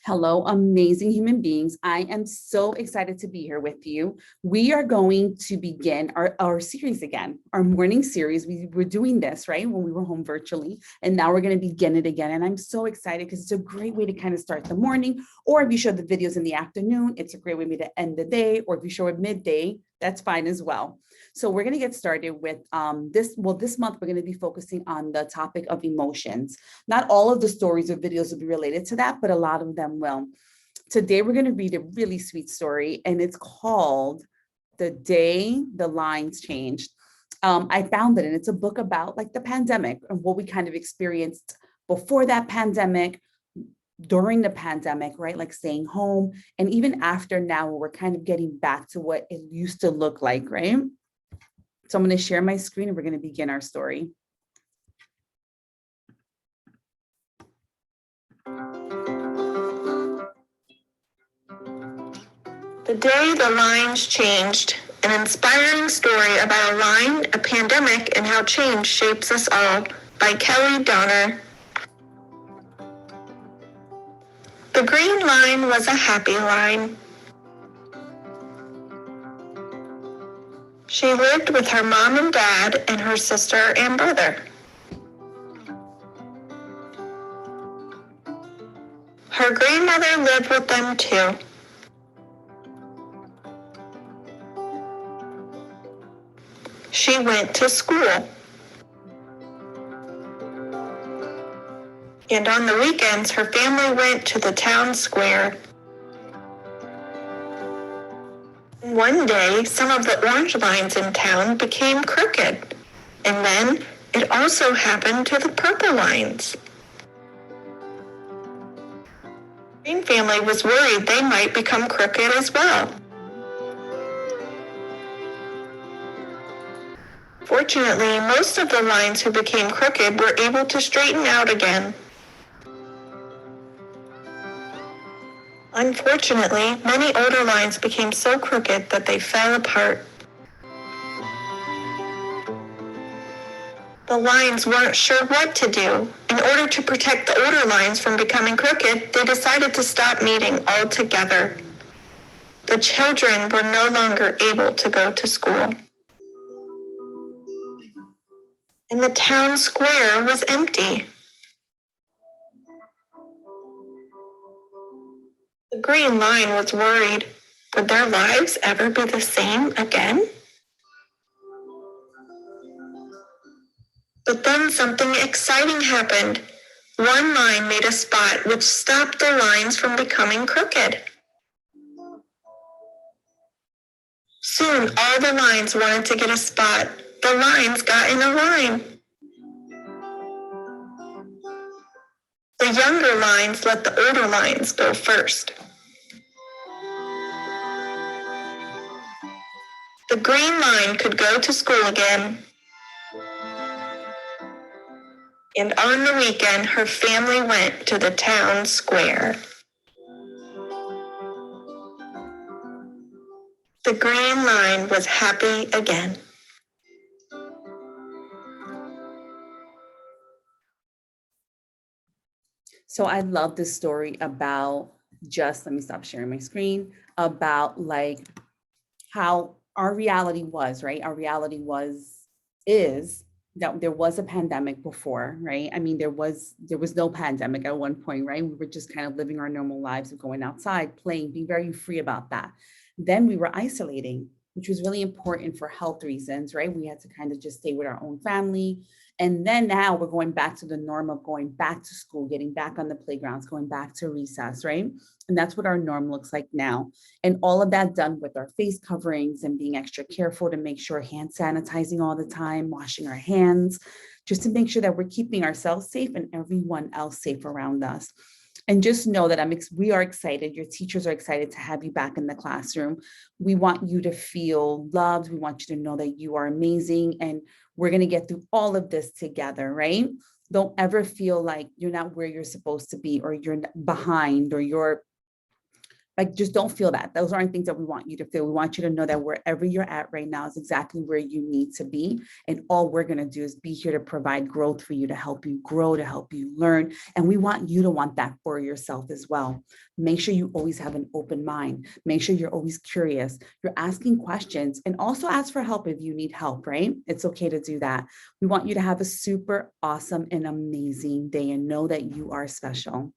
Hello, amazing human beings. I am so excited to be here with you. We are going to begin our series again, our morning series. We were doing this, right, when we were home virtually, and now we're going to begin it again. And I'm so excited because it's a great way to kind of start the morning, or if you show the videos in the afternoon, it's a great way to end the day, or if you show it midday, that's fine as well. So we're going to get started with this month, we're going to be focusing on the topic of emotions. Not all of the stories or videos will be related to that, but a lot of them will. Today, we're going to read a really sweet story, and it's called The Day the Lines Changed. I found it, and it's a book about like the pandemic and what we kind of experienced before that pandemic, during the pandemic, right? Like staying home, and even after now, we're kind of getting back to what it used to look like, right? So I'm going to share my screen and we're going to begin our story. The Day the Lines Changed, an inspiring story about a line, a pandemic, and how change shapes us all, by Kelly Donner. The green line was a happy line. She lived with her mom and dad and her sister and brother. Her grandmother lived with them too. She went to school. And on the weekends, her family went to the town square. One day, some of the orange lines in town became crooked. And then it also happened to the purple lines. The Green family was worried they might become crooked as well. Fortunately, most of the lines who became crooked were able to straighten out again. Unfortunately, many older lines became so crooked that they fell apart. The lines weren't sure what to do. In order to protect the older lines from becoming crooked, they decided to stop meeting altogether. The children were no longer able to go to school. And the town square was empty. The green line was worried. Would their lives ever be the same again? But then something exciting happened. One line made a spot which stopped the lines from becoming crooked. Soon, all the lines wanted to get a spot. The lines got in a line. The younger lines let the older lines go first. The green line could go to school again. And on the weekend, her family went to the town square. The green line was happy again. So I love this story about let me stop sharing my screen, about like how our reality was, right? Our reality is that there was a pandemic before, right? I mean, there was no pandemic at one point, right? We were just kind of living our normal lives of going outside, playing, being very free about that. Then we were isolating, which was really important for health reasons, right? We had to kind of just stay with our own family. And then now we're going back to the norm of going back to school, getting back on the playgrounds, going back to recess, right? And that's what our norm looks like now. And all of that done with our face coverings and being extra careful to make sure hand sanitizing all the time, washing our hands, just to make sure that we're keeping ourselves safe and everyone else safe around us. And just know that we are excited. Your teachers are excited to have you back in the classroom. We want you to feel loved. We want you to know that you are amazing. And we're going to get through all of this together, right? Don't ever feel like you're not where you're supposed to be, or you're behind, or you're Like, just don't feel that. Those aren't things that we want you to feel. We want you to know that wherever you're at right now is exactly where you need to be. And all we're going to do is be here to provide growth for you, to help you grow, to help you learn. And we want you to want that for yourself as well. Make sure you always have an open mind. Make sure you're always curious. You're asking questions, and also ask for help if you need help, right? It's okay to do that. We want you to have a super awesome and amazing day and know that you are special.